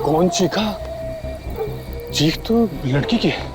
कौन चीखा? चीख तो लड़की की है।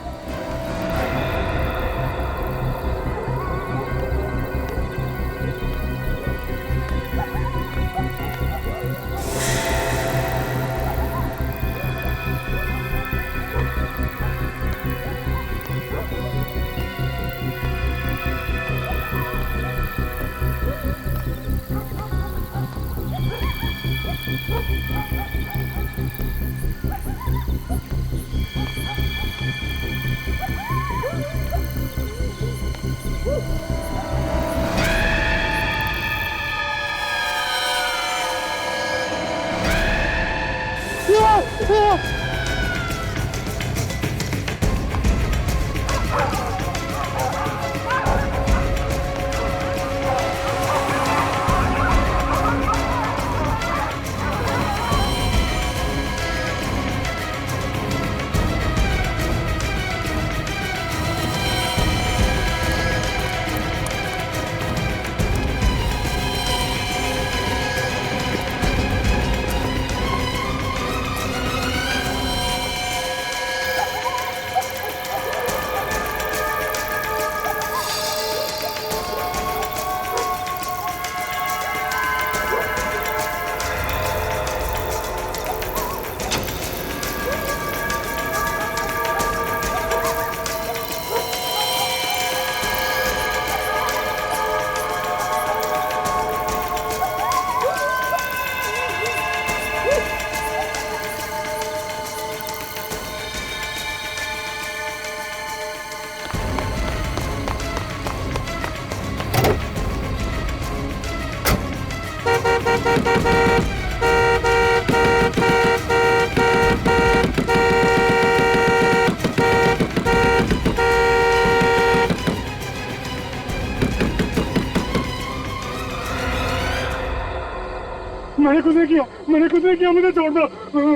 मैंने कुछ नहीं किया, मैंने कुछ नहीं किया, मुझे छोड़ दो,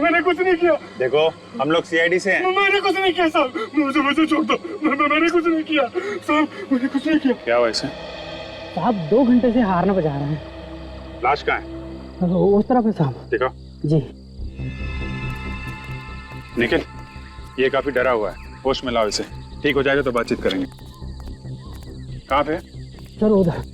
मैंने कुछ नहीं किया। देखो हम लोग सीआईडी से हैं। मैंने कुछ नहीं किया साहब, मुझे छोड़ दो, मैंने कुछ नहीं किया साहब, मैंने कुछ नहीं किया। क्या हुआ इसे? साहब 2 घंटे से हारना बजा रहे हैं। लाश कहाँ है? उस तरफ है साहब। देखो जी। निखिल, ये काफी डरा हुआ है, होश में लाओ इसे। ठीक हो जाएगा तो बातचीत करेंगे। कहाँ पे? सर उधर।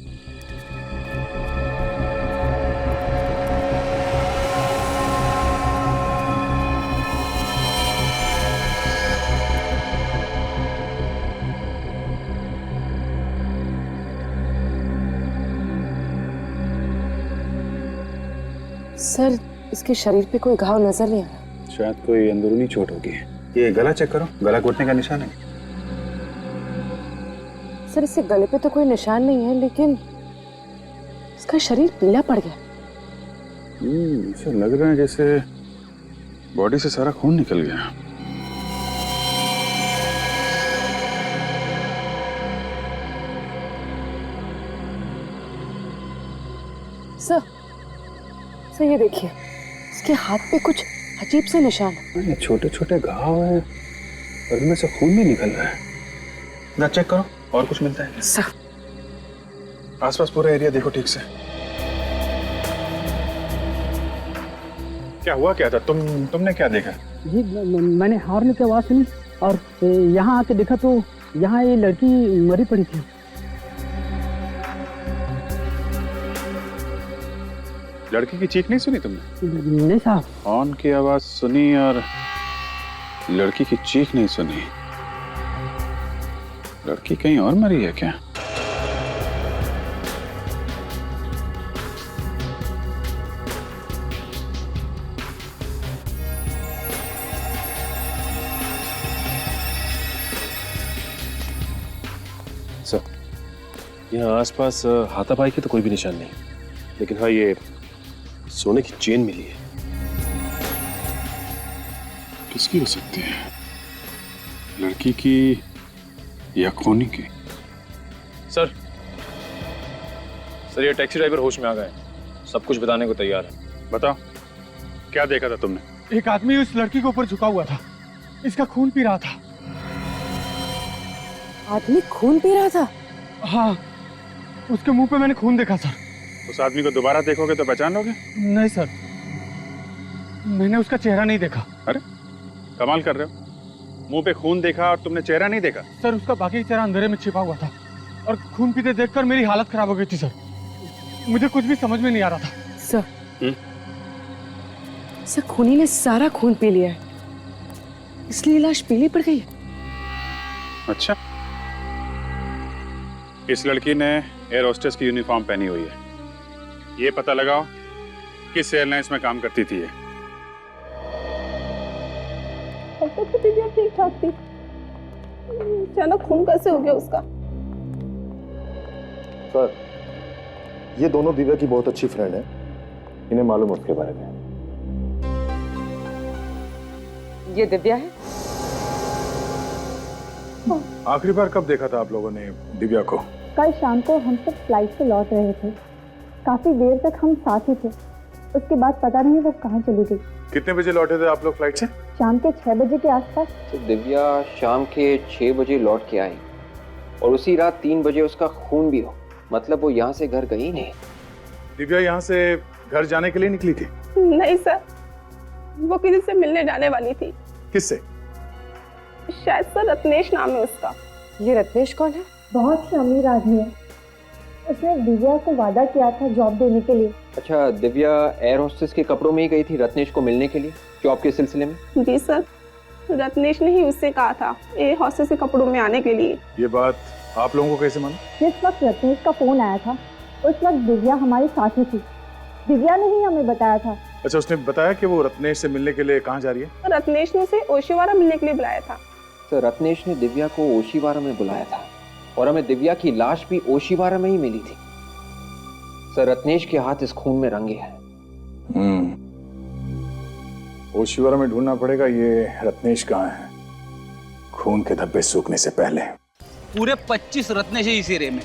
सर, इसके शरीर पे कोई घाव नजर नहीं आ रहा। शायद कोई अंदरूनी चोट होगी। ये गला चेक करो, गला घोटने का निशान है। सर, इससे गले पे तो कोई निशान नहीं है, लेकिन इसका शरीर पीला पड़ गया। इसे लग रहा है जैसे बॉडी से सारा खून निकल गया। सर ये देखिए, इसके हाथ पे कुछ अजीब से निशान है। ये छोटे छोटे घाव हैं और इनमें से खून भी निकल रहा है। ना चेक करो, और कुछ मिलता है? सर, आसपास पूरा एरिया देखो ठीक से। क्या हुआ, क्या था? तुमने क्या देखा? जी, मैंने हॉर्न की आवाज सुनी और यहाँ आके देखा तो यहाँ ये लड़की मरी पड़ी थी। लड़की की चीख नहीं सुनी तुमने? नहीं साहब। हॉर्न की आवाज सुनी और लड़की की चीख नहीं सुनी। लड़की कहीं और मरी है क्या? सर, यहाँ आसपास हाथापाई की तो कोई भी निशान नहीं, लेकिन हाँ ये सोने की चेन मिली है। किसकी हो सकती है? लड़की की या खूनी की? सर, सर ये टैक्सी ड्राइवर होश में आ गए, सब कुछ बताने को तैयार है। बताओ, क्या देखा था तुमने? एक आदमी उस लड़की के ऊपर झुका हुआ था, इसका खून पी रहा था। आदमी खून पी रहा था? हाँ, उसके मुंह पे मैंने खून देखा सर। उस आदमी को दोबारा देखोगे तो पहचान लोगे? नहीं सर, मैंने उसका चेहरा नहीं देखा। अरे कमाल कर रहे हो, मुंह पे खून देखा और तुमने चेहरा नहीं देखा? सर उसका बाकी चेहरा अंधेरे में छिपा हुआ था और खून पीते देखकर मेरी हालत खराब हो गई थी सर। मुझे कुछ भी समझ में नहीं आ रहा था। सर, सर खूनी ने सारा खून पी लिया है, इसलिए लाश पीली पड़ गई। अच्छा, इस लड़की ने एयर होस्टेस की यूनिफॉर्म पहनी हुई है। ये पता लगाओ किस एयरलाइंस में काम करती थी ये। अब तक तो दिव्या ठीक ठाक थी, अचानक खून कैसे हो गया उसका? सर, ये दोनों दिव्या की बहुत अच्छी फ्रेंड है, इन्हें मालूम है उसके बारे में। ये दिव्या है? आखिरी बार कब देखा था आप लोगों ने दिव्या को? कल शाम को हम सब फ्लाइट से लौट रहे थे, काफी देर तक हम साथ ही थे। उसके बाद पता नहीं वो कहाँ चली गई। कितने बजे लौटे थे आप लोग फ्लाइट से? शाम के 6 बजे के आसपास। तो दिव्या शाम के 6 बजे लौट के आई और उसी रात 3 बजे उसका खून भी हो, मतलब वो यहाँ से घर गई नहीं। दिव्या यहाँ से घर जाने के लिए निकली थी? नहीं सर, वो किसी से मिलने जाने वाली थी। किससे? शायद सर रत्नेश नाम है उसका। ये रत्नेश कौन है? बहुत ही अमीर आदमी है, उसने दिव्या को वादा किया था जॉब देने के लिए। अच्छा, दिव्या एयर होस्टेस के कपड़ों में ही गई थी रत्नेश को मिलने के लिए जॉब के सिलसिले में? जी सर, रत्नेश ने ही उससे कहा था एयर होस्टेस के कपड़ों में आने के लिए। ये बात आप लोगों को कैसे मालूम? जिस वक्त रत्नेश का फोन आया था उस वक्त दिव्या हमारे साथ ही थी, दिव्या ने ही हमें बताया था। अच्छा, उसने बताया कि वो रत्नेश से मिलने के लिए कहाँ जा रही है? रत्नेश ने उसे ओशिवारा मिलने के लिए बुलाया था। तो रत्नेश ने दिव्या को ओशिवारा में बुलाया था और हमें दिव्या की लाश भी ओशिवारा में ही मिली थी। सर, रत्नेश के हाथ इस खून में रंगे हैं। ओशिवारा में ढूंढना पड़ेगा ये रत्नेश कहाँ है, खून के धब्बे सूखने से पहले। पूरे 25 रत्नेश है इस एरिया में,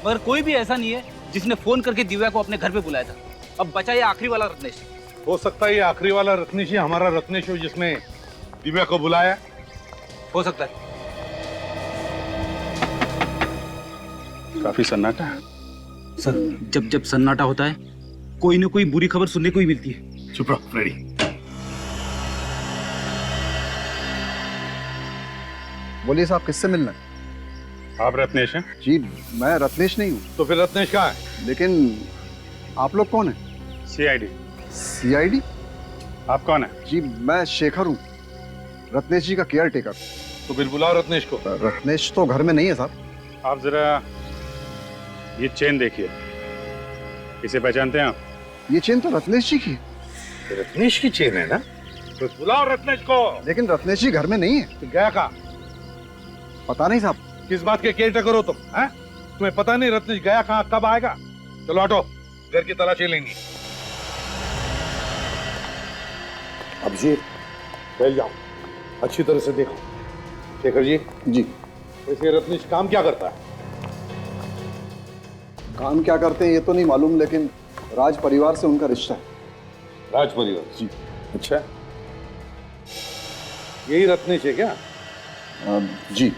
मगर कोई भी ऐसा नहीं है जिसने फोन करके दिव्या को अपने घर पे बुलाया था। अब बचा ये आखिरी वाला रत्नेश। हो सकता है ये आखिरी वाला रत्नेश ही हमारा रत्नेश हो जिसने दिव्या को बुलाया। हो सकता है। काफी सन्नाटा है। सर, जब जब सन्नाटा होता है कोई ना कोई बुरी खबर सुनने को ही मिलती है। चुप रहो फ्रेडी। बोलिए साहब, किससे मिलना है? आप रत्नेश हैं? जी, मैं रत्नेश नहीं हूँ। तो फिर रत्नेश कहाँ है? लेकिन आप लोग कौन हैं? CID। CID? आप कौन है? जी, मैं शेखर हूँ, रत्नेश जी का केयर टेकर। तो फिर बुलाओ रत्नेश को। रत्नेश तो घर में नहीं है साहब। आप जरा ये चेन देखिए, इसे पहचानते हैं आप? ये चेन तो रत्नेश जी की है। रत्नेश की चेन है ना? तो बुलाओ रत्नेश को। लेकिन रत्नेश जी घर में नहीं है। तो गया कहाँ? पता नहीं साहब। किस बात के केयर टेकर हो तुम? हैं? तुम्हें पता नहीं रत्नेश गया कहाँ, कब आएगा? चलो हटो, घर की तलाशी लेंगे। अब जी बैठ जाओ, अच्छी तरह से देखो। शेखर जी। जी। वैसे रत्नेश काम क्या करता है? काम क्या करते हैं ये तो नहीं मालूम, लेकिन राज परिवार से उनका रिश्ता है। राज परिवार? जी। अच्छा, यही रत्नेश है क्या? जी।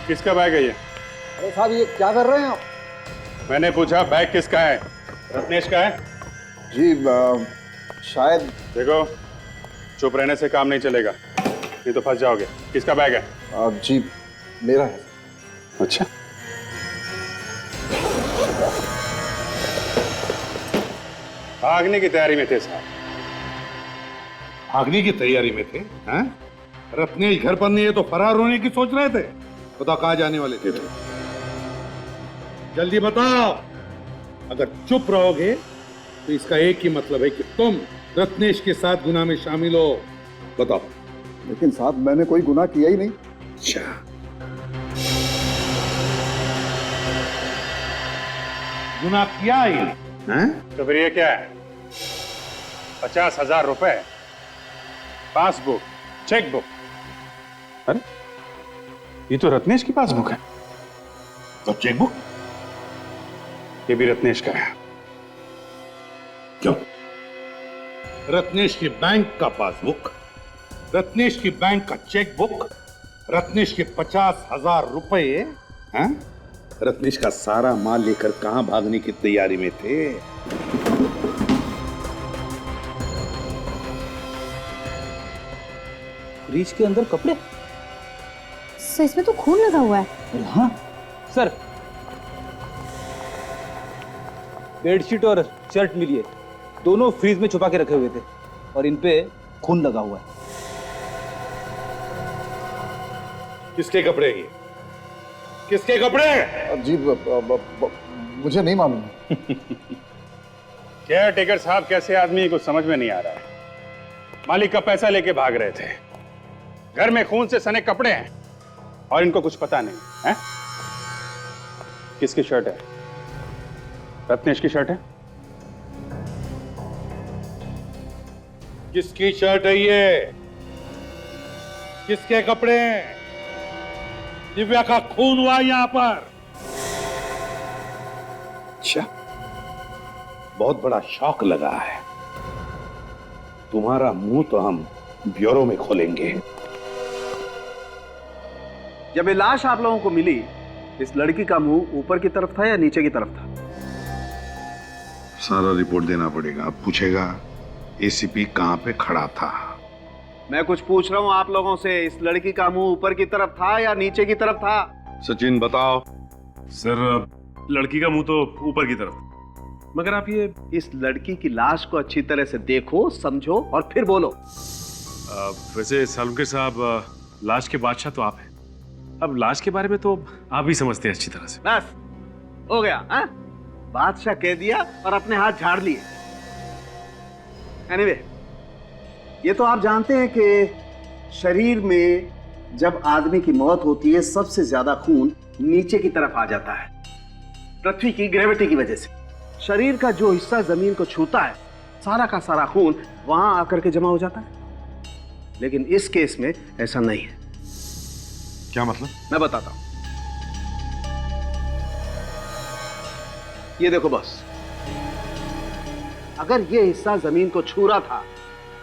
किसका बैग है ये? अरे साहब, ये क्या कर रहे हैं आप? मैंने पूछा बैग किसका है? रत्नेश का है? जी, शायद। देखो, चुप रहने से काम नहीं चलेगा, नहीं तो फंस जाओगे। किसका बैग है? जी, मेरा है। अच्छा, भागने की तैयारी में थे साहब। भागने की तैयारी में थे? हैं? रत्नेश घर पर नहीं है तो फरार होने की सोच रहे थे? बताओ कहाँ जाने वाले थे? जल्दी बताओ। अगर चुप रहोगे तो इसका एक ही मतलब है कि तुम रत्नेश के साथ गुनाह में शामिल हो। बताओ। लेकिन साहब मैंने कोई गुनाह किया ही नहीं। अच्छा, गुनाह किया ही हैं? तो फिर ये क्या है? 50,000 रुपए, पासबुक, चेकबुक। अरे ये तो रत्नेश की पासबुक है। तो चेकबुक ये भी रत्नेश का है। क्यों? रत्नेश की बैंक का पासबुक, रत्नेश की बैंक का चेकबुक, रत्नेश के 50,000 रुपए हैं? रत्नेश का सारा माल लेकर कहां भागने की तैयारी में थे? फ्रिज के अंदर कपड़े? सर इसमें तो खून लगा हुआ है। हाँ सर, बेडशीट और शर्ट मिली है, दोनों फ्रीज में छुपा के रखे हुए थे और इन पे खून लगा हुआ है। किसके कपड़े ये? किसके कपड़े? जी मुझे नहीं मालूम। केयर टेकर साहब कैसे आदमी है, कुछ समझ में नहीं आ रहा है। मालिक का पैसा लेके भाग रहे थे, घर में खून से सने कपड़े हैं और इनको कुछ पता नहीं है। किसकी शर्ट है? रत्नेश की शर्ट है। किसकी शर्ट है ये? किसके कपड़े हैं? दिव्या का खून हुआ यहां पर। अच्छा, बहुत बड़ा शौक लगा है। तुम्हारा मुंह तो हम ब्यूरो में खोलेंगे। जब ये लाश आप लोगों को मिली, इस लड़की का मुंह ऊपर की तरफ था या नीचे की तरफ था? सारा रिपोर्ट देना पड़ेगा। अब पूछेगा एसीपी कहां पे खड़ा था। मैं कुछ पूछ रहा हूं आप लोगों से, इस लड़की का मुंह ऊपर की तरफ था या नीचे की तरफ था? सचिन बताओ। सर लड़की का मुंह तो ऊपर की तरफ, मगर आप ये इस लड़की की लाश को अच्छी तरह से देखो, समझो और फिर बोलो। वैसे सालुंके साहब, लाश के बादशाह तो आप हैं। अब लाश के बारे में तो आप ही समझते हैं अच्छी तरह से। बस हो गया हा? बादशाह कह दिया और अपने हाथ झाड़ लिए। एनीवे, ये तो आप जानते हैं कि शरीर में जब आदमी की मौत होती है सबसे ज्यादा खून नीचे की तरफ आ जाता है, पृथ्वी की ग्रेविटी की वजह से। शरीर का जो हिस्सा जमीन को छूता है, सारा का सारा खून वहां आकर के जमा हो जाता है। लेकिन इस केस में ऐसा नहीं है। क्या मतलब? मैं बताता हूं। ये देखो बॉस, अगर ये हिस्सा जमीन को छू रहा था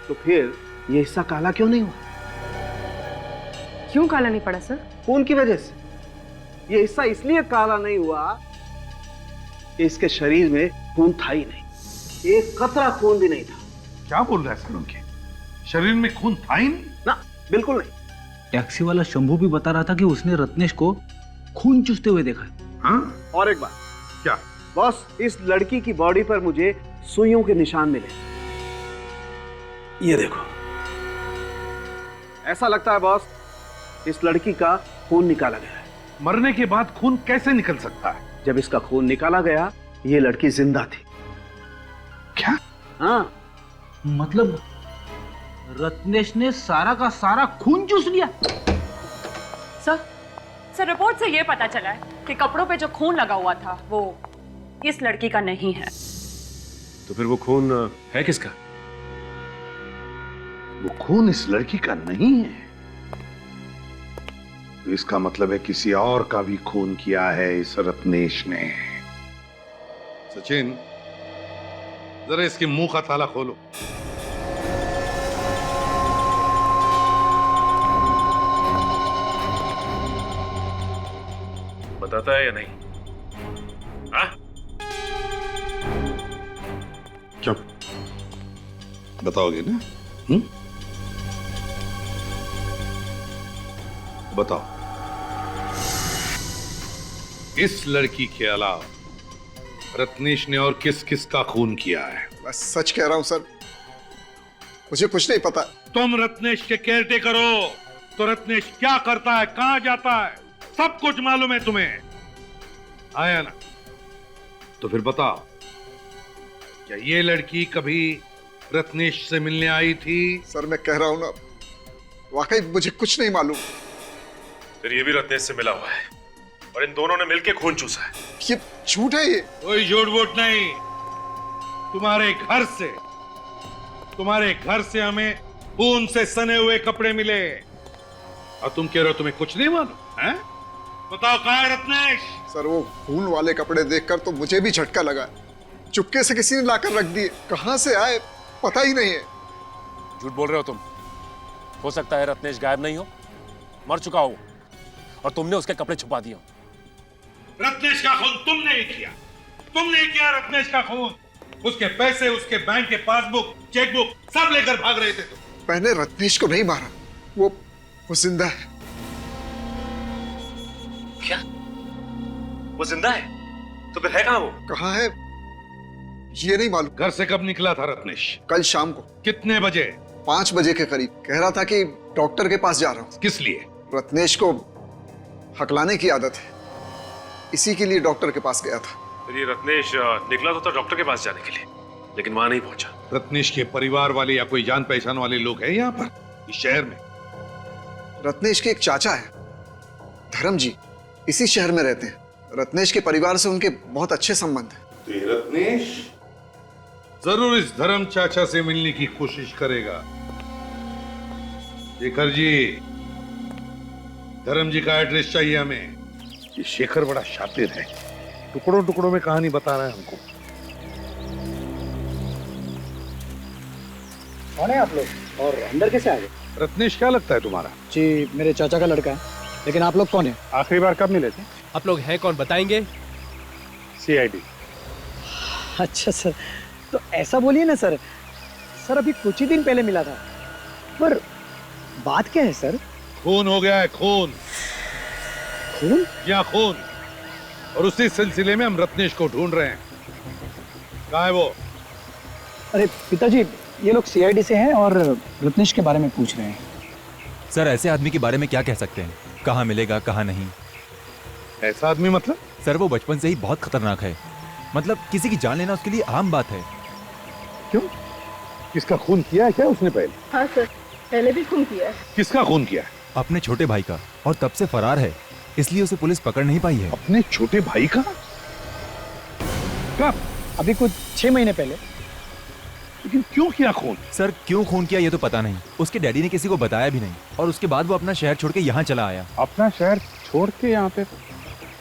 तो फिर ये हिस्सा काला क्यों नहीं हुआ? क्यों काला नहीं पड़ा सर? खून की वजह से। ये हिस्सा इसलिए काला नहीं हुआ कि इसके शरीर में खून था ही नहीं, एक कतरा खून भी नहीं था। क्या बोल रहा है सर? उनके शरीर में खून था ही नहीं? ना, बिल्कुल नहीं। टैक्सी वाला शंभू भी बता रहा था कि उसने रत्नेश को खून चूसते हुए देखा है। हाँ? और एक बात। क्या? बॉस, इस लड़की की बॉडी पर मुझे सुइयों के निशान मिले। ये देखो, ऐसा लगता है बॉस इस लड़की का खून निकाला गया है। मरने के बाद खून कैसे निकल सकता है? जब इसका खून निकाला गया, ये लड़की जिंदा थी। क्या? हाँ, मतलब रत्नेश ने सारा का सारा खून चूस लिया? सर रिपोर्ट से ये पता चला है कि कपड़ों पे जो खून लगा हुआ था वो इस लड़की का नहीं है। तो फिर वो खून है किसका? वो खून इस लड़की का नहीं है तो इसका मतलब है किसी और का भी खून किया है इस रत्नेश ने। सचिन, जरा इसके मुंह का ताला खोलो। बताता है या नहीं? हाँ? क्यों? बताओगे ना? बताओ। इस लड़की के अलावा रत्नेश ने और किस किस का खून किया है? मैं सच कह रहा हूं सर, मुझे कुछ नहीं पता। तुम रत्नेश के केयरटेकर हो, तो रत्नेश क्या करता है, कहां जाता है, सब कुछ मालूम है तुम्हें। आया ना? तो फिर बताओ, क्या ये लड़की कभी रत्नेश से मिलने आई थी? सर मैं कह रहा हूं ना, वाकई मुझे कुछ नहीं मालूम। फिर ये भी रत्नेश से मिला हुआ है और इन दोनों ने मिलके खून चूसा है। ये झूठ है। ये कोई झूठ वूठ नहीं। तुम्हारे घर से हमें खून से सने हुए कपड़े मिले और तुम कह रहे हो तुम्हें कुछ नहीं मालूम है? बताओ कहाँ है रत्नेश? सर वो खून वाले कपड़े देखकर तो मुझे भी झटका लगा। चुपके से किसी ने लाकर रख दिए, कहां से आए पता ही नहीं है। झूठ बोल रहे हो तुम। हो सकता है रत्नेश गायब नहीं हो, मर चुका हो और तुमने उसके कपड़े छुपा दिए हो। रत्नेश का खून तुमने ही किया। तुमने किया रत्नेश का खून। उसके पैसे, उसके बैंक के पासबुक, चेकबुक सब लेकर भाग रहे थे तुम। मैंने रत्नेश को नहीं मारा, वो जिंदा है। क्या? वो जिंदा है? तो फिर है कहां वो? कहां है ये नहीं मालूम। घर से कब निकला था रत्नेश? कल शाम को। कितने बजे? 5 बजे के करीब। कह रहा था कि डॉक्टर के पास जा रहा हूं। किस लिए? रत्नेश को हकलाने की आदत है, इसी के लिए डॉक्टर के पास गया था। फिर ये रत्नेश निकला तो था डॉक्टर के पास जाने के लिए, लेकिन वहां नहीं पहुंचा। रत्नेश के परिवार वाले या कोई जान पहचान वाले लोग हैं यहाँ पर इस शहर में? रत्नेश के एक चाचा है, धर्म जी, इसी शहर में रहते हैं। रत्नेश के परिवार से उनके बहुत अच्छे संबंध हैं। तो ये रत्नेश जरूर इस धर्म चाचा से मिलने की कोशिश करेगा। शेखर जी, धर्म जी का एड्रेस चाहिए हमें। ये शेखर बड़ा शातिर है, टुकड़ों टुकड़ों में कहानी बता रहा है हमको। कौन है आप लोग और अंदर कैसे आ गए? रत्नेश क्या लगता है तुम्हारा? जी मेरे चाचा का लड़का है, लेकिन आप लोग कौन है? आखिरी बार कब मिले थे? आप लोग हैं कौन बताएंगे? CID। अच्छा सर, तो ऐसा बोलिए ना सर। सर अभी कुछ ही दिन पहले मिला था, पर बात क्या है सर? खून हो गया है, खून। खून? या खून, और उसी सिलसिले में हम रत्नेश को ढूंढ रहे हैं। कहाँ है वो? अरे पिताजी, ये लोग CID से हैं और रत्नेश के बारे में पूछ रहे हैं। सर ऐसे आदमी के बारे में क्या कह सकते हैं, कहाँ मिलेगा कहाँ नहीं। ऐसा आदमी मतलब? सर वो बचपन से ही बहुत खतरनाक है, मतलब किसी की जान लेना उसके लिए आम बात है। क्यों? किसका खून किया है क्या उसने पहले? हाँ सर, पहले भी खून किया है। किसका खून किया है? अपने छोटे भाई का, और तब से फरार है, इसलिए उसे पुलिस पकड़ नहीं पाई है। अपने छोटे भाई का? कब? अभी कुछ 6 महीने पहले। लेकिन क्यों किया खून? सर क्यों खून किया ये तो पता नहीं, उसके डैडी ने किसी को बताया भी नहीं, और उसके बाद वो अपना शहर छोड़ के यहाँ चला आया। अपना शहर छोड़ के यहाँ पे?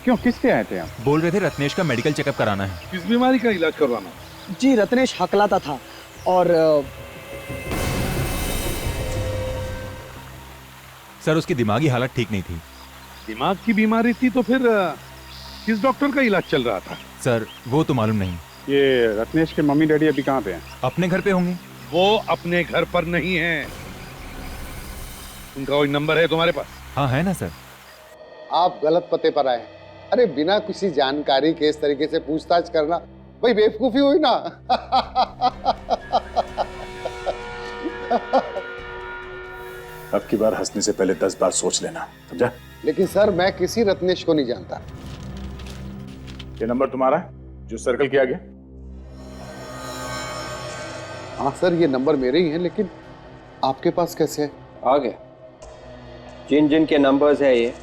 क्यों, किस लिए आए थे यहाँ? बोल रहे थे रत्नेश का मेडिकल चेकअप कराना है। किस बीमारी का इलाज करवाना? जी रत्नेश हकलाता था और सर उसकी दिमागी हालत ठीक नहीं थी। दिमाग की बीमारी थी तो फिर किस डॉक्टर का इलाज चल रहा था? सर वो तो मालूम नहीं। ये रत्नेश के मम्मी डैडी अभी कहाँ पे हैं? अपने घर पे होंगे। वो अपने घर पर नहीं है। उनका कोई नंबर है तुम्हारे पास? हाँ है ना सर। आप गलत पते पर आए। अरे बिना किसी जानकारी के इस तरीके से पूछताछ करना भाई बेवकूफी हुई ना। अब की बार हंसने से पहले 10 बार सोच लेना, समझा? लेकिन सर मैं किसी रत्नेश को नहीं जानता। ये नंबर तुम्हारा है जो सर्कल किया गया? हाँ सर ये नंबर मेरे ही है, लेकिन आपके पास कैसे है? आ गया। जिन जिन के नंबर्स है ये,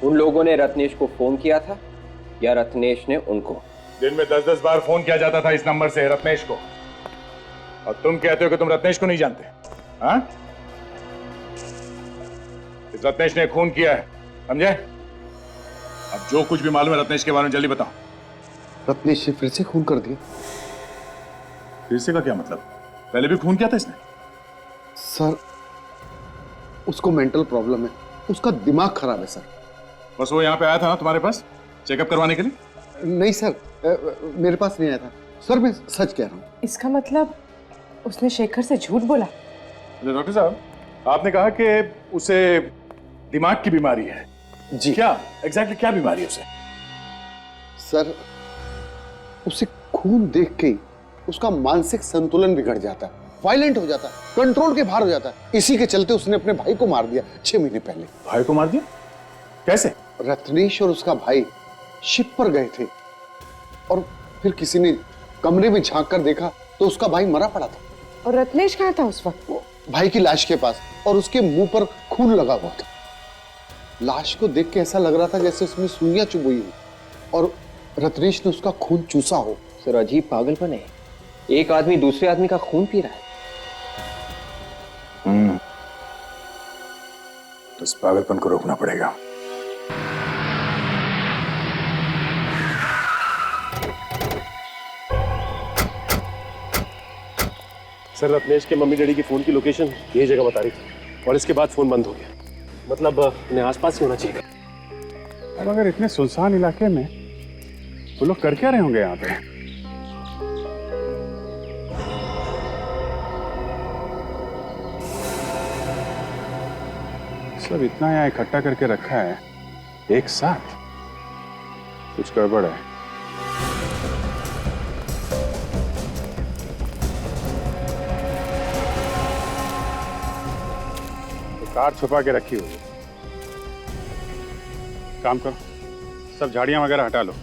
उन लोगों ने रत्नेश को फोन किया था या रत्नेश ने उनको? दिन में 10-10 बार फोन किया जाता था इस नंबर से रत्नेश को, और तुम कहते हो कि तुम रत्नेश को नहीं जानते? हाँ? इस रत्नेश ने खून किया है, समझे? अब जो कुछ भी मालूम है रत्नेश के बारे में जल्दी बताओ। रत्नेश ने फिर से खून कर दिया? फिर से का क्या मतलब? पहले भी खून किया था इसने? सर उसको मेंटल प्रॉब्लम है, उसका दिमाग खराब है सर। बस वो यहाँ पे आया था ना तुम्हारे पास चेकअप करवाने के लिए? नहीं सर, मेरे पास नहीं आया था सर, मैं सच कह रहा हूँ। इसका मतलब उसने शेखर से झूठ बोला? डॉक्टर साहब आपने कहा कि उसे दिमाग की बीमारी है। जी क्या एग्जैक्टली क्या बीमारी है उसे? सर उसे खून देख के ही उसका मानसिक संतुलन बिगड़ जाता है, वायलेंट हो जाता है, कंट्रोल के बाहर हो जाता है। इसी के चलते उसने अपने भाई को मार दिया 6 महीने पहले। भाई को मार दिया? कैसे? रत्नेश और उसका भाई शिप पर गए थे और फिर किसी ने कमरे में झांक कर देखा तो उसका भाई मरा पड़ा था। और रत्नेश कहाँ था उस वक्त? भाई की लाश के पास, और उसके मुंह पर खून लगा हुआ था। लाश को देख के ऐसा लग रहा था जैसे उसमें सुइयां चुभ हुई हो और रत्नेश ने उसका खून चूसा हो। सर अजीब पागलपन है, एक आदमी दूसरे आदमी का खून पी रहा है। तो इस पागलपन को रोकना पड़ेगा। सर रत्नेश के मम्मी डैडी की फोन की लोकेशन यही जगह बता रही थी और इसके बाद फोन बंद हो गया। मतलब इन्हें आसपास ही होना चाहिए। अब अगर इतने सुनसान इलाके में वो लोग कर क्या रहे होंगे यहाँ पे? सब इतना यहाँ इकट्ठा करके रखा है एक साथ, कुछ गड़बड़ है। तो कार छुपा के रखी हुई है। काम करो, सब झाड़ियां वगैरह हटा लो।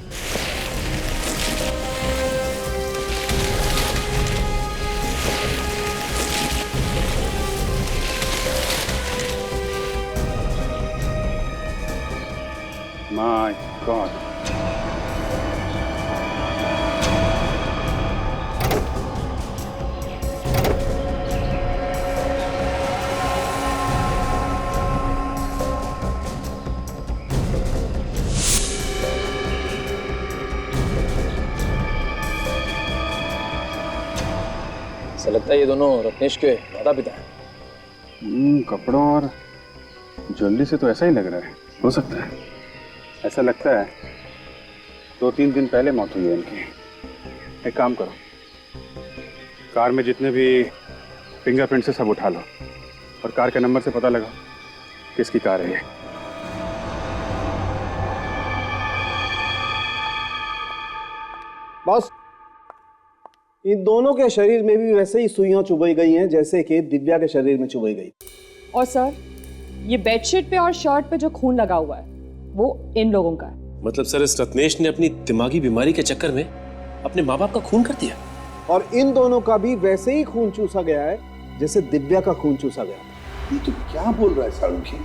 My God. ऐसा लगता है ये दोनों रत्नेश के माता पिता हैं। कपड़ों और ज्वेलरी से तो ऐसा ही लग रहा है। हो सकता है, ऐसा लगता है 2-3 दिन पहले मौत हुई है इनकी। एक काम करो, कार में जितने भी फिंगरप्रिंट से सब उठा लो और कार के नंबर से पता लगाओ किसकी कार है ये। बॉस, इन दोनों के शरीर में भी वैसे ही सुइयां चुभाई गई हैं जैसे कि दिव्या के शरीर में चुभाई गई। और सर, ये बेडशीट पे और शर्ट पे जो खून लगा हुआ है वो इन लोगों का है। मतलब सर इस रत्नेश ने अपनी दिमागी बीमारी के चक्कर में अपने माँ बाप का खून कर दिया। और इन दोनों का भी वैसे ही खून चूसा गया है जैसे दिव्या का खून चूसा गया। ये तुम क्या बोल रहा है सालुंखी?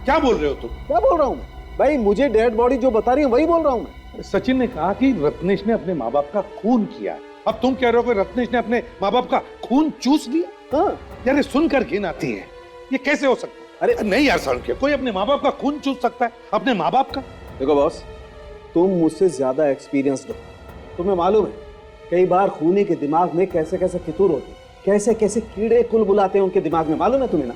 क्या बोल रहे हो तुम? क्या बोल रहा हूँ मैं? भाई मुझे डेड बॉडी जो बता रही है वही बोल रहा हूँ मैं। सचिन ने कहा कि रत्नेश ने अपने माँ बाप का खून किया। अब तुम कह रहे हो कि रत्नेश ने अपने माँ बाप का खून चूस लिया? हाँ यार, सुनकर घिन आती है। ये कैसे हो सकता है? अरे नहीं यार सालुंखी, कोई अपने माँ बाप का खून चूस सकता है? अपने माँ बाप का? देखो बॉस, तुम मुझसे ज्यादा एक्सपीरियंस्ड हो, तुम्हें मालूम है कई बार खूनी के दिमाग में कैसे कैसे फितूर होते हैं, कैसे कैसे कीड़े कुल बुलाते हैं उनके दिमाग में, मालूम है तुम्हें ना?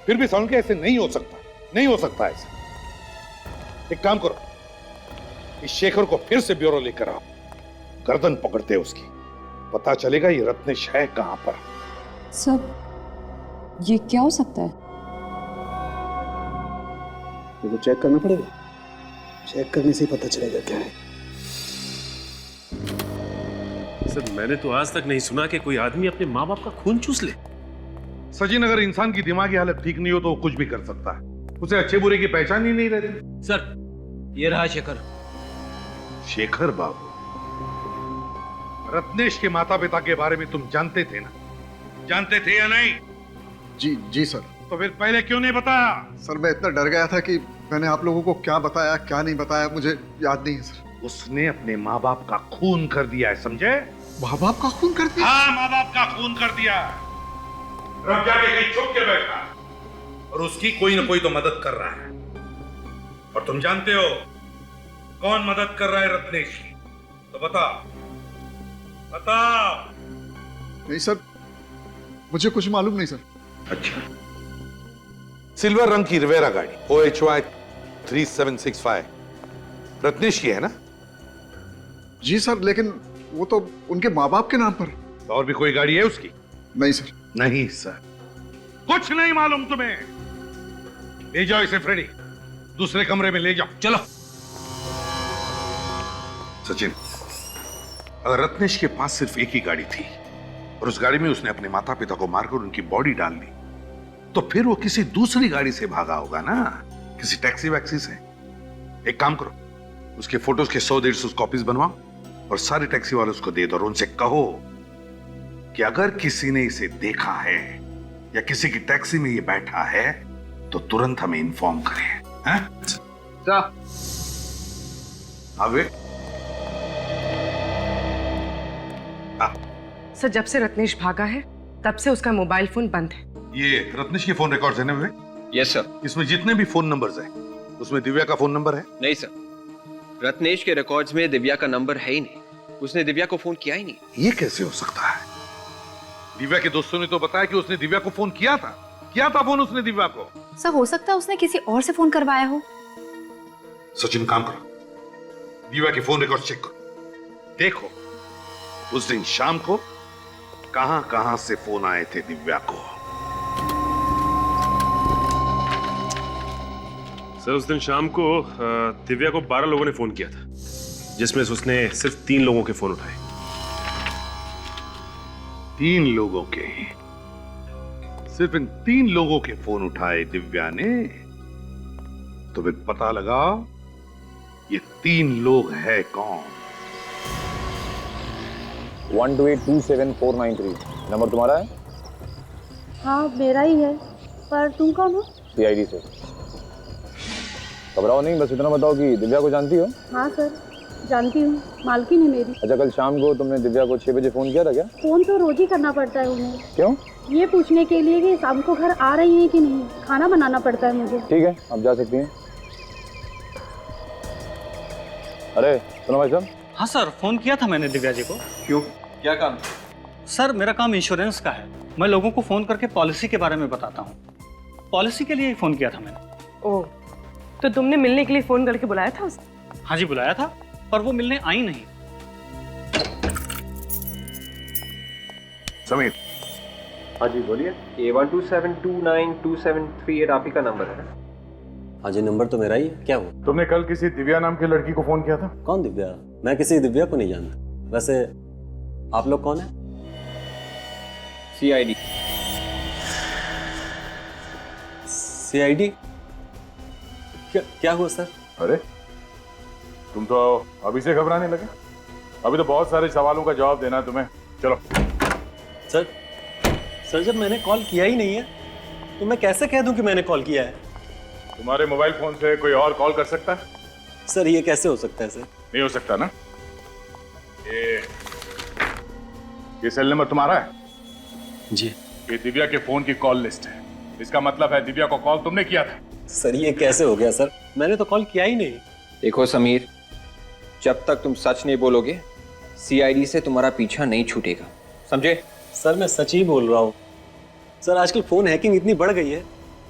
फिर भी सालुंखी ऐसे नहीं हो सकता, नहीं हो सकता ऐसे। एक काम करो, इस शेखर को फिर से ब्यूरो लेकर आओ, गर्दन पकड़ते उसकी, पता चलेगा ये रत्नेश है कहां पर। सर, ये क्या हो सकता है? ये तो चेक करना पड़ेगा, चेक करने से ही पता चलेगा क्या है। सर मैंने तो आज तक नहीं सुना कि कोई आदमी अपने माँ बाप का खून चूस ले। सचिन, अगर इंसान की दिमागी हालत ठीक नहीं हो तो वो कुछ भी कर सकता है। उसे अच्छे बुरे की पहचान ही नहीं रहती। सर, ये रहा शेखर। शेखर बाबू, रत्नेश के माता पिता के बारे में तुम जानते थे ना? जानते थे या नहीं? जी सर। तो फिर पहले क्यों नहीं बताया? सर मैं इतना डर गया था कि मैंने आप लोगों को क्या बताया क्या नहीं बताया मुझे याद नहीं है सर। उसने अपने माँ बाप का खून कर दिया है, समझे? माँ बाप का खून कर दिया? हाँ, माँ बाप का खून कर दिया। रब जाके कहीं छुप के बैठा और उसकी कोई ना कोई तो मदद कर रहा है। और तुम जानते हो कौन मदद कर रहा है रत्नेश की? तो बताओ, बताओ। नहीं सर, मुझे कुछ मालूम नहीं सर। अच्छा, सिल्वर रंग की रिवेरा गाड़ी OHY 3765 रत्नेश की है ना? जी सर, लेकिन वो तो उनके माँ बाप के नाम पर। तो और भी कोई गाड़ी है उसकी? नहीं सर। नहीं सर, कुछ नहीं मालूम तुम्हें। ले जाओ इसे फ्रेडी, दूसरे कमरे में ले जाओ। चलो। सचिन, अगर रत्नेश के पास सिर्फ एक ही गाड़ी थी और उस गाड़ी में उसने अपने माता पिता को मारकर उनकी बॉडी डाल दी, तो फिर वो किसी दूसरी गाड़ी से भागा होगा ना, किसी टैक्सी वैक्सी से। एक काम करो, उसके फोटोज के 100-150 कॉपीज बनवाओ और सारे टैक्सी वालों को दे दो और उनसे कहो कि अगर किसी ने इसे देखा है या किसी की टैक्सी में ये बैठा है तो तुरंत हमें इन्फॉर्म करें। हैं? आगे सर, जब से रत्नेश भागा है तब से उसका मोबाइल फोन बंद है। ये रत्नेश के फोन रिकॉर्ड्स है ना विवेक? Yes sir. इसमें जितने भी फोन नंबर्स हैं उसमें दिव्या का फोन नंबर है? नहीं सर, रत्नेश के रिकॉर्ड्स में दिव्या का नंबर है ही नहीं। उसने दिव्या को फोन किया ही नहीं। ये कैसे हो सकता है? दिव्या के दोस्तों ने तो बताया कि उसने दिव्या को फोन किया था फोन उसने दिव्या को। सर हो सकता है उसने किसी और से फोन करवाया हो। सचिन काम करो, दिव्या के फोन रिकॉर्ड चेक करो, देखो उस दिन शाम को कहां से फोन आए थे दिव्या को। सर उस दिन शाम को दिव्या को 12 लोगों ने फोन किया था, जिसमें से उसने सिर्फ 3 लोगों के फोन उठाए। 3 लोगों के? सिर्फ इन 3 लोगों के फोन उठाए दिव्या ने? तो फिर पता लगाओ ये 3 लोग है कौन। 12827 नंबर तुम्हारा है? हाँ मेरा ही है, पर तुम कौन हो? CID से। घबराओ नहीं, बस इतना बताओ कि दिव्या को जानती हो? हाँ सर जानती हूँ, मालकिन है मेरी। अच्छा, कल शाम को तुमने दिव्या को 6 बजे फोन किया था क्या? फोन तो रोज ही करना पड़ता है उन्हें। क्यों? ये पूछने के लिए कि शाम को घर आ रही है कि नहीं, खाना बनाना पड़ता है मुझे। ठीक है, आप जा सकती हैं। अरे सुनो भाई साहब। हाँ सर, फोन किया था मैंने दिव्या जी को। क्यों, क्या काम? सर मेरा काम इंश्योरेंस का है, मैं लोगों को फोन करके पॉलिसी के बारे में बताता हूँ। पॉलिसी के लिए ही फोन किया था मैंने। ओह, तो तुमने मिलने के लिए फोन करके बुलाया था उसे? हाँ जी बुलाया था, पर वो मिलने आई नहीं। समीर। हाँ जी बोलिए। A127292738 आप ही का नंबर है? हाँ जी, नंबर तो मेरा ही है। क्या हुआ? तुमने कल किसी दिव्या नाम की लड़की को फोन किया था? कौन दिव्या? मैं किसी दिव्या को नहीं जानता। वैसे आप लोग कौन है? CID। CID? क्या हुआ सर? अरे तुम तो अभी से घबराने लगे। अभी तो बहुत सारे सवालों का जवाब देना है तुम्हें। चलो। सर जब मैंने कॉल किया ही नहीं है तो मैं कैसे कह दूं कि मैंने कॉल किया है? तुम्हारे मोबाइल फोन से कोई और कॉल कर सकता है? सर ये कैसे हो सकता है सर? नहीं हो सकता ना। ये सेल नंबर तुम्हारा है? जी। ये दिव्या के फोन की कॉल लिस्ट है। इसका मतलब है दिव्या को कॉल तुमने किया था। सर ये कैसे हो गया सर? मैंने तो कॉल किया ही नहीं। देखो समीर, जब तक तुम सच नहीं बोलोगे CID से तुम्हारा पीछा नहीं छूटेगा, समझे? सर मैं सच ही बोल रहा हूँ। सर आजकल फोन हैकिंग इतनी बढ़ गई है,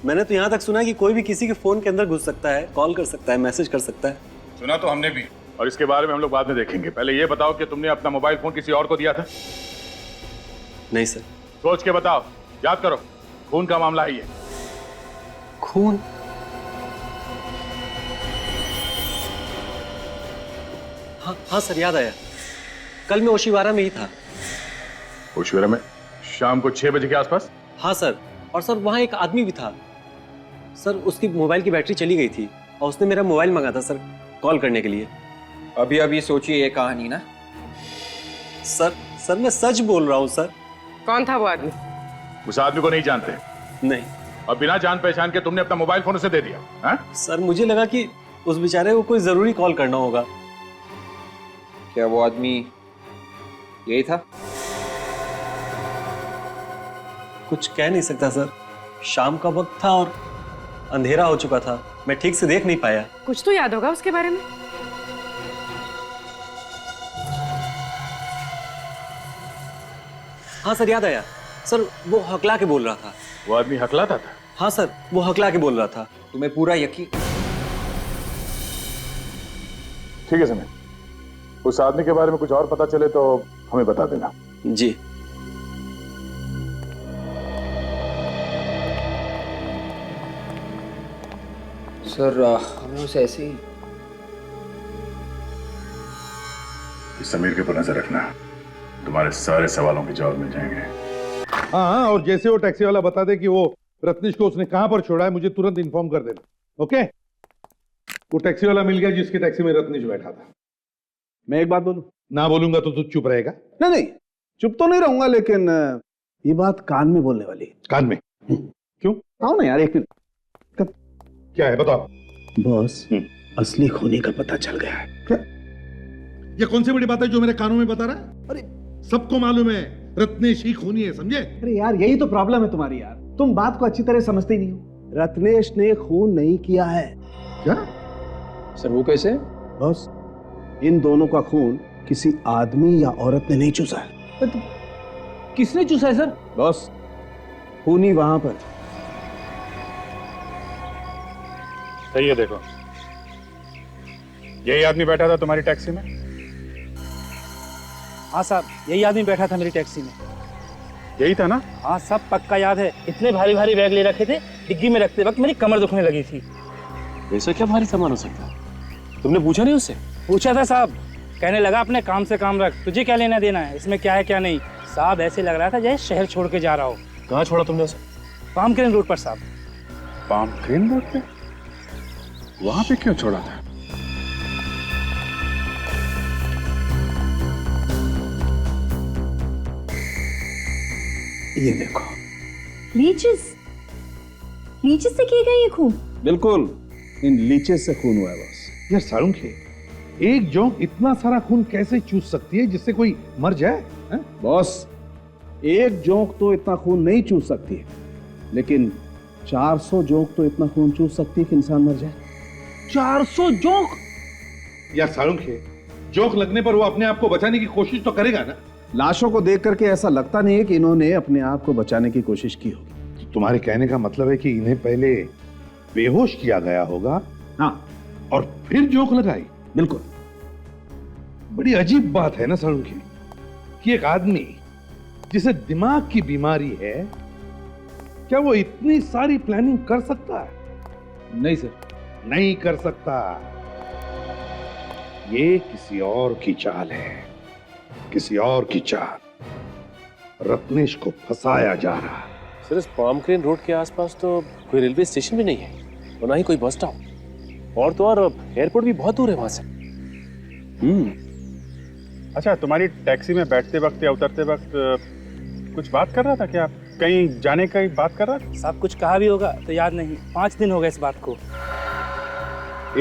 मैंने तो यहाँ तक सुना है कि कोई भी किसी के फोन के अंदर घुस सकता है, कॉल कर सकता है, मैसेज कर सकता है। सुना तो हमने भी, और इसके बारे में हम लोग बाद में देखेंगे। पहले ये बताओ कि तुमने अपना मोबाइल फोन किसी और को दिया था? नहीं सर। सोच के बताओ, याद करो, खून का मामला है ये। खून? हाँ सर याद आया, कल मैं ओशिवारा में ही था। ओशिवारा में? शाम को 6 बजे के आसपास? हाँ सर, और सर वहाँ एक आदमी भी था। सर उसकी मोबाइल की बैटरी चली गई थी और उसने मेरा मोबाइल मंगा था सर कॉल करने के लिए। अभी सोचिए ये कहानी ना। सर मैं सच बोल रहा हूँ सर। कौन था वो आदमी? उस आदमी को नहीं जानते? नहीं। और बिना जान पहचान के तुमने अपना मोबाइल फोन उसे दे दिया? हा? सर मुझे लगा कि उस बेचारे को कोई जरूरी कॉल करना होगा। क्या वो आदमी यही था? कुछ कह नहीं सकता सर, शाम का वक्त था और अंधेरा हो चुका था, मैं ठीक से देख नहीं पाया। कुछ तो याद होगा उसके बारे में। हाँ सर याद आया, सर वो हकला के बोल रहा था। वो आदमी हकलाता था? हाँ सर वो हकला के बोल रहा था। तुम्हें पूरा यकीन? ठीक है समय, उस आदमी के बारे में कुछ और पता चले तो हमें बता देना। जी। सर हमें उसे ऐसे ही इस समीर के ऊपर नजर रखना, तुम्हारे सारे सवालों के जवाब मिल जाएंगे। हाँ, और जैसे वो टैक्सी वाला बता दे कि वो रत्नेश को उसने कहां पर छोड़ा है, मुझे तुरंत इन्फॉर्म कर देना। ओके? वो टैक्सी वाला मिल गया जिसकी टैक्सी में रत्नेश बैठा था। मैं एक बात बोलूं? ना बोलूंगा तो तू चुप रहेगा? नहीं नहीं, चुप तो नहीं रहूंगा, लेकिन ये बात कान में बोलने वाली है। कान में? क्यों? आओ ना यार, एक मिनट। क्या है बताओ। बॉस, असली खूनी का पता चल गया है। क्या? ये कौन सी बड़ी बात है जो मेरे कानों में बता रहा है? अरे सबको मालूम है रत्नेश ही खूनी है, समझे? अरे यार, यही तो प्रॉब्लम है तुम्हारी यार, तुम बात को अच्छी तरह समझते ही नहीं हो। रत्नेश ने खून नहीं किया है। क्या? सर वो कैसे? बॉस, इन दोनों का खून किसी आदमी या औरत ने नहीं चूसा है। किसने चूसा है सर? बॉस, खूनी वहां पर। सही है, देखो यही आदमी बैठा था तुम्हारी टैक्सी में? हाँ साहब, यही आदमी बैठा था मेरी टैक्सी में। यही था ना? हाँ सब पक्का याद है। इतने भारी भारी बैग ले रखे थे, डिग्गी में रखते वक्त मेरी कमर दुखने लगी थी। ऐसा क्या भारी सामान हो सकता है? तुमने पूछा नहीं उससे? पूछा था साहब, कहने लगा अपने काम से काम रख, तुझे क्या लेना देना है, इसमें क्या है क्या नहीं। साहब ऐसे लग रहा था जैसे शहर छोड़ के जा रहा हो। कहाँ छोड़ा तुमने उसे? पाम क्रेन रोड पर साहब। पाम क्रेन रोड पे? वहां पे क्यों छोड़ा था? ये देखो, लीचेस से किए गए ये खून? बिल्कुल, इन लीचेस से खून हुआ है बॉस। यार सारुंखे, एक जोंक इतना सारा खून कैसे चूस सकती है जिससे कोई मर जाए? बॉस, एक जोंक तो इतना खून नहीं चूस सकती है, लेकिन 400 जोंक तो इतना खून चूस सकती है कि इंसान मर जाए। 400 जोंक? यार सारुंखे, जोंक लगने पर वो अपने आप को बचाने की कोशिश तो करेगा ना? लाशों को देख करके ऐसा लगता नहीं है कि इन्होंने अपने आप को बचाने की कोशिश की होगी। तो तुम्हारे कहने का मतलब है कि इन्हें पहले बेहोश किया गया होगा, हाँ, और फिर जोंक लगाई? बिल्कुल। बड़ी अजीब बात है ना सारुंखे, कि एक आदमी जिसे दिमाग की बीमारी है, क्या वो इतनी सारी प्लानिंग कर सकता है? नहीं सर, नहीं कर सकता। ये किसी और की चाल है, किसी और की चाल। रत्नेश को फंसाया जा रहा है। सर इस पाम क्रेन रोड के आसपास तो कोई रेलवे स्टेशन भी नहीं है और ना ही कोई बस स्टॉप, और तो और एयरपोर्ट भी बहुत दूर है वहां से। अच्छा, तुम्हारी टैक्सी में बैठते वक्त या उतरते वक्त कुछ बात कर रहा था क्या? कहीं जाने का बात कर रहा था? साहब कुछ कहा भी होगा तो याद नहीं, 5 दिन हो गए इस बात को।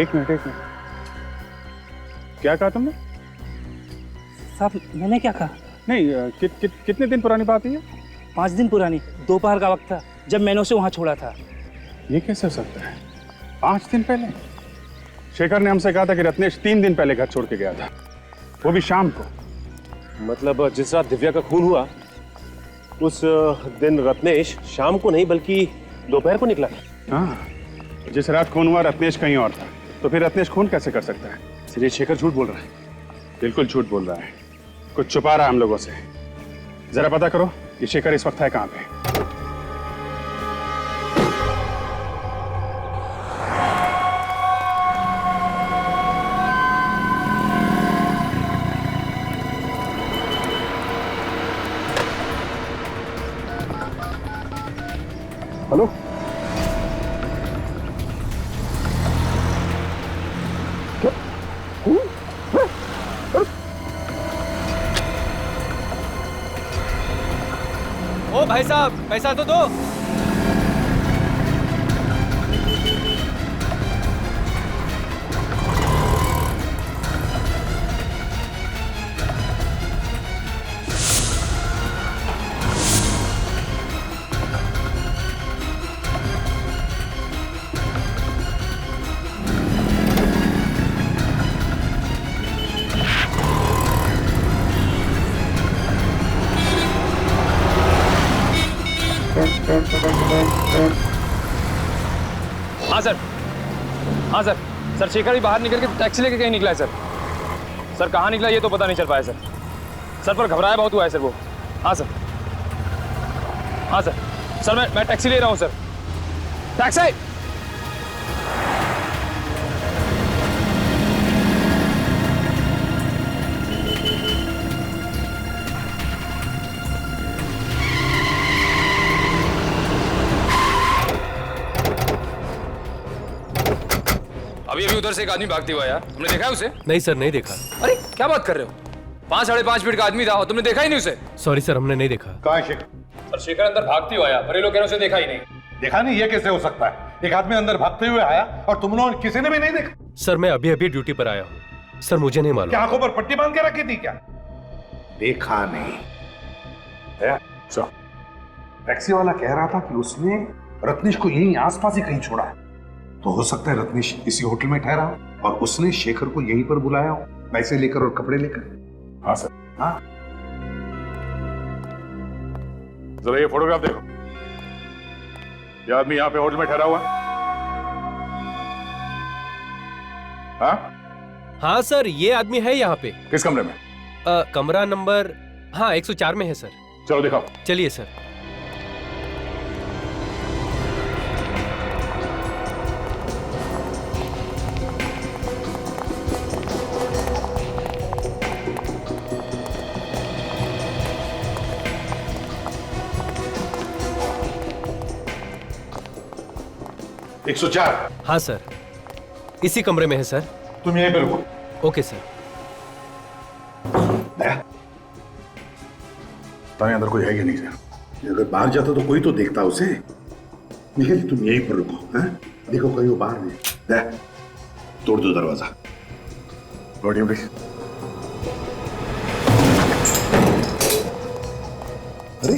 एक मिनट, क्या कहा तुमने? साहब मैंने क्या कहा? नहीं, कितने दिन पुरानी बात है? 5 दिन पुरानी, दोपहर का वक्त था जब मैंने उसे वहां छोड़ा था। ये कैसे हो सकता है? 5 दिन पहले? शेखर ने हमसे कहा था कि रत्नेश 3 दिन पहले घर छोड़ के गया था, वो भी शाम को। मतलब जिस रात दिव्या का खून हुआ उस दिन रत्नेश शाम को नहीं बल्कि दोपहर को निकला था। हाँ, जिस रात खून हुआ रत्नेश कहीं और था, तो फिर रत्नेश खून कैसे कर सकता है? सिर्फ शेखर झूठ बोल रहा है। बिल्कुल झूठ बोल रहा है, कुछ छुपा रहा है हम लोगों से। जरा पता करो ये शेखर इस वक्त है कहां पे। हेलो, ओ भाई साहब, पैसा तो दो। हाँ सर, हाँ सर। सर शेखर भी बाहर निकल के टैक्सी लेके कहीं निकला है सर। सर कहाँ निकला ये तो पता नहीं चल पाया सर। सर पर घबराया बहुत हुआ है सर वो। हाँ सर, हाँ सर। सर मैं टैक्सी ले रहा हूँ सर। टैक्सी। अभी अभी उधर से एक आदमी भागते हुआ आया, तुमने देखा है उसे? नहीं सर, नहीं देखा। अरे क्या बात कर रहे हो? 5-5.5 फीट का आदमी था और तुमने देखा ही नहीं उसे? सॉरी सर, हमने नहीं देखा। कहाँ है शेखर? सर शेखर अंदर भागते हुआ आया, पर ये लोग कह रहे हैं उसे देखा ही नहीं। देखा नहीं? ये कैसे हो सकता है? एक आदमी अंदर भागते हुए आया और तुम लोग किसी ने भी नहीं देखा? सर मैं अभी अभी ड्यूटी पर आया हूँ सर, मुझे नहीं मालूम। क्या आंखों पर पट्टी बांध के रखी थी क्या? देखा नहीं? टैक्सी वाला कह रहा था कि उसने रत्नेश को यहीं आसपास ही कहीं छोड़ा है, तो हो सकता है रत्नेश इसी होटल में ठहरा हो और उसने शेखर को यहीं पर बुलाया हो, पैसे लेकर और कपड़े लेकर। हाँ सर। हाँ, जरा ये फोटोग्राफ देखो। ये आदमी यहाँ पे होटल में ठहरा हुआ है? हाँ सर, ये आदमी है यहाँ पे। किस कमरे में? कमरा नंबर 104 में है सर। चलो दिखाओ। चलिए सर। एक 104। हाँ सर, इसी कमरे में है सर। तुम यहीं पे रुको। Okay sir. ताने अंदर कोई है कि नहीं सर? अगर बाहर जाता तो कोई तो देखता उसे। निखिल तुम यहीं पर रुको। हैं? देखो कहीं वो बाहर नहीं। तोड़ दो दरवाजा। लौटिए प्लीज। अरे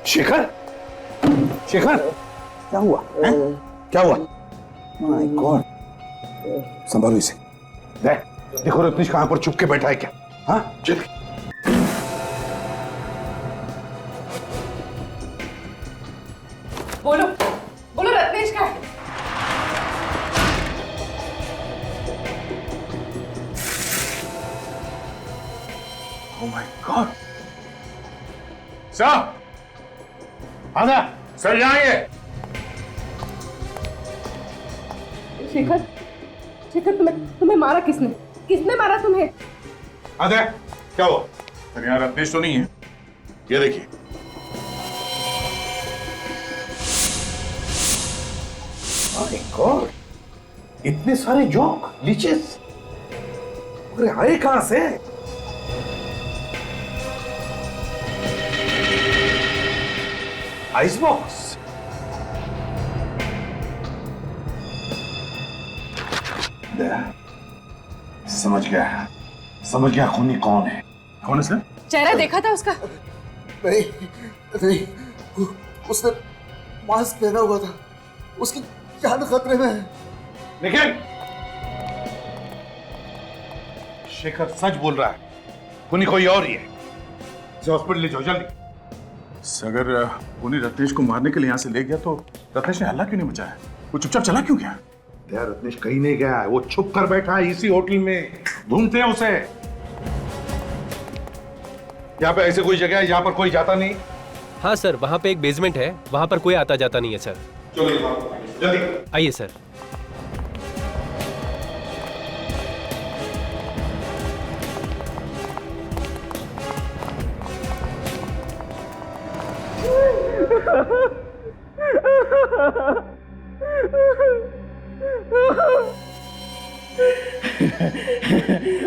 शेखर, शेखर क्या हुआ? हैं? क्या हुआ? माय गॉड, संभालो इसे। देखो रत्नेश कहां पर चुप के बैठा है क्या? हाँ चल। बोलो बोलो, रत्नेश का है? Oh my God. सर आना। सर यहाँ आइए। शेखर, शेखर तुम्हें मारा किसने? किसने मारा तुम्हें? आधा क्या हुआ? सर यहाँ रत्नेश तो नहीं है। ये देखिए। माय गॉड, इतने सारे जोक लीचेस, अरे आए कहां से? Ice box. समझ गया खूनी कौन है। कौन है सर? चेहरा देखा था उसका? नहीं नहीं, उसने मास्क पहना हुआ था, उसकी जान खतरे में है। निखिल, शेखर सच बोल रहा है, खूनी कोई और ही है। इसे हॉस्पिटल ले जाओ जल्दी। अगर खूनी रत्नेश को मारने के लिए यहाँ से ले गया तो रत्नेश ने हल्ला क्यों नहीं मचाया? वो चुपचाप चला क्यों गया? यार रत्नेश कहीं नहीं गया है, वो छुप कर बैठा है इसी होटल में। ढूंढते हैं उसे। यहाँ पे ऐसे कोई जगह है यहाँ पर कोई जाता नहीं? हाँ सर, वहाँ पे एक बेसमेंट है, वहाँ पर कोई आता जाता नहीं है सर। चलो जल्दी आइए सर।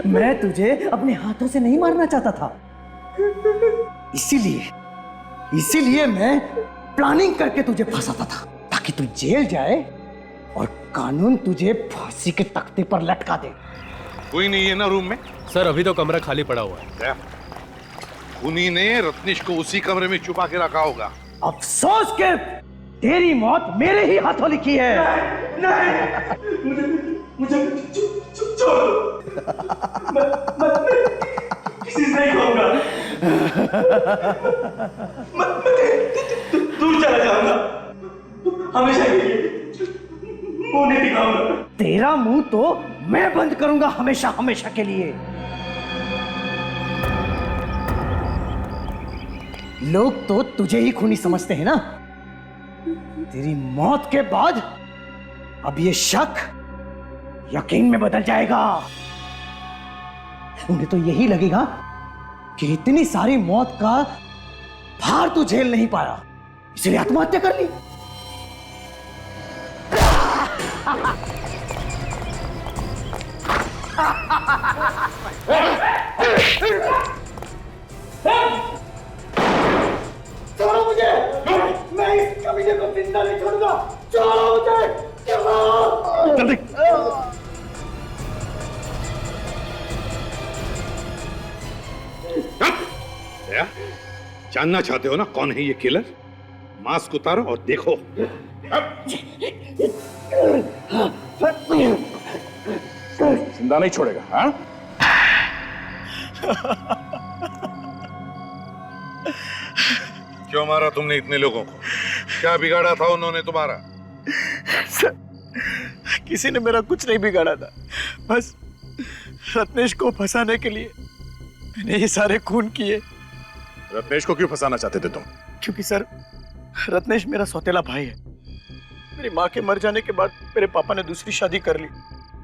मैं तुझे अपने हाथों से नहीं मारना चाहता था, इसीलिए मैं प्लानिंग करके तुझे फंसाता था, ताकि तू जेल जाए और कानून तुझे फांसी के तख्ते पर लटका दे। कोई नहीं है ना रूम में? सर अभी तो कमरा खाली पड़ा हुआ है। खूनी ने रत्नेश को उसी कमरे में छुपा के रखा होगा। अफसोस के तेरी मौत मेरे ही हाथों लिखी है। मुझे छोड़, मैं किसी से नहीं कहूंगा। मैं दूर चला जाऊंगा, हमेशा के लिए मुंह नहीं दिखाऊंगा। तेरा मुंह तो मैं बंद करूंगा हमेशा हमेशा के लिए। लोग तो तुझे ही खूनी समझते हैं ना। तेरी मौत के बाद अब ये शक यकीन में बदल जाएगा। उन्हें तो यही लगेगा कि इतनी सारी मौत का भार तू झेल नहीं पाया, इसलिए आत्महत्या कर ली। छोड़ो मुझे, मैं इस कमीने को जिंदा नहीं छोड़ूंगा। छोड़ो मुझे, जल्दी। क्या जानना चाहते हो ना कौन है ये किलर? मास्क उतारो और देखो। जिंदा नहीं छोड़ेगा। हाँ? क्यों मारा तुमने इतने लोगों को? क्या बिगाड़ा था उन्होंने तुम्हारा? सर, किसी ने मेरा कुछ नहीं बिगाड़ा था, बस रत्नेश को फंसाने के लिए मैंने ये सारे खून किए। रत्नेश को क्यों फंसाना चाहते थे तुम? क्योंकि सर, रत्नेश मेरा सौतेला भाई है। मेरी माँ के मर जाने के बाद मेरे पापा ने दूसरी शादी कर ली।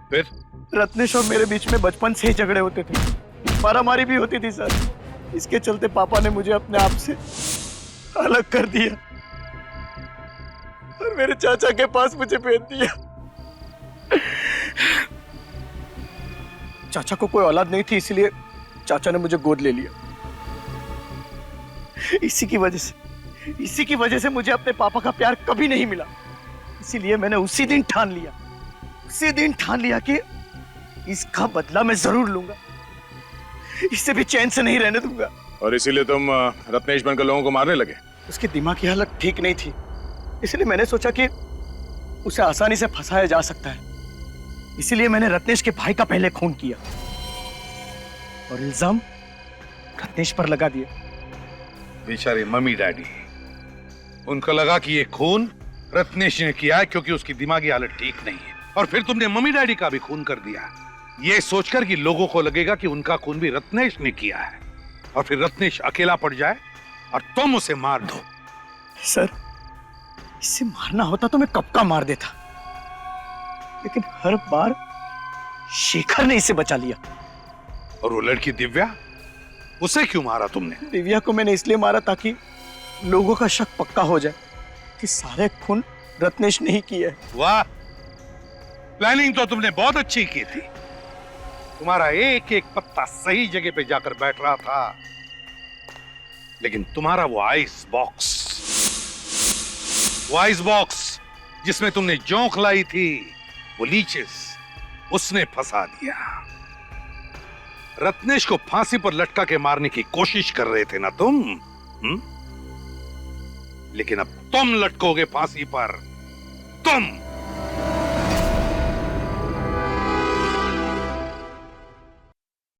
फिर रत्नेश और मेरे बीच में बचपन से ही झगड़े होते थे, मारामारी भी होती थी सर। इसके चलते पापा ने मुझे अपने आप से अलग कर दिया और मेरे चाचा के पास मुझे भेज दिया। चाचा को कोई औलाद नहीं थी, इसलिए चाचा ने मुझे गोद ले लिया। इसी की वजह से मुझे अपने पापा का प्यार कभी नहीं मिला। इसीलिए मैंने उसी दिन ठान लिया कि इसका बदला मैं जरूर लूंगा। इससे भी चैन से नहीं रहने दूंगा। और इसीलिए तुम रत्नेश बनकर लोगों को मारने लगे? उसकी दिमाग की हालत ठीक नहीं थी, इसलिए मैंने सोचा कि उसे आसानी से फंसाया जा सकता है। इसीलिए मैंने रत्नेश के भाई का पहले खून किया और इल्जाम रत्नेश पर लगा दिया। बेचारे मम्मी डैडी, उनको लगा कि ये खून रत्नेश ने किया है क्योंकि उसकी दिमागी हालत ठीक नहीं है, और फिर तुमने मम्मी डैडी का भी खून कर दिया, ये सोचकर कि लोगों को लगेगा कि उनका खून भी रत्नेश ने किया है, और फिर रत्नेश अकेला पड़ जाए और तुम उसे मार दो। सर, इसे मारना होता तो मैं कब का मार देता, लेकिन हर बार शेखर ने इसे बचा लिया। और वो लड़की दिव्या, उसे क्यों मारा तुमने? दिव्या को मैंने इसलिए मारा ताकि लोगों का शक पक्का हो जाए कि सारे खून रत्नेश ने ही किए। वाह, प्लानिंग तो तुमने बहुत अच्छी की थी। तुम्हारा एक एक पत्ता सही जगह पे जाकर बैठ रहा था, लेकिन तुम्हारा वो आइस बॉक्स जिसमें तुमने जोंक लाई थी, वो लीचेस, उसने फंसा दिया। रत्नेश को फांसी पर लटका के मारने की कोशिश कर रहे थे ना तुम? लेकिन अब तुम लटकोगे फांसी पर, तुम।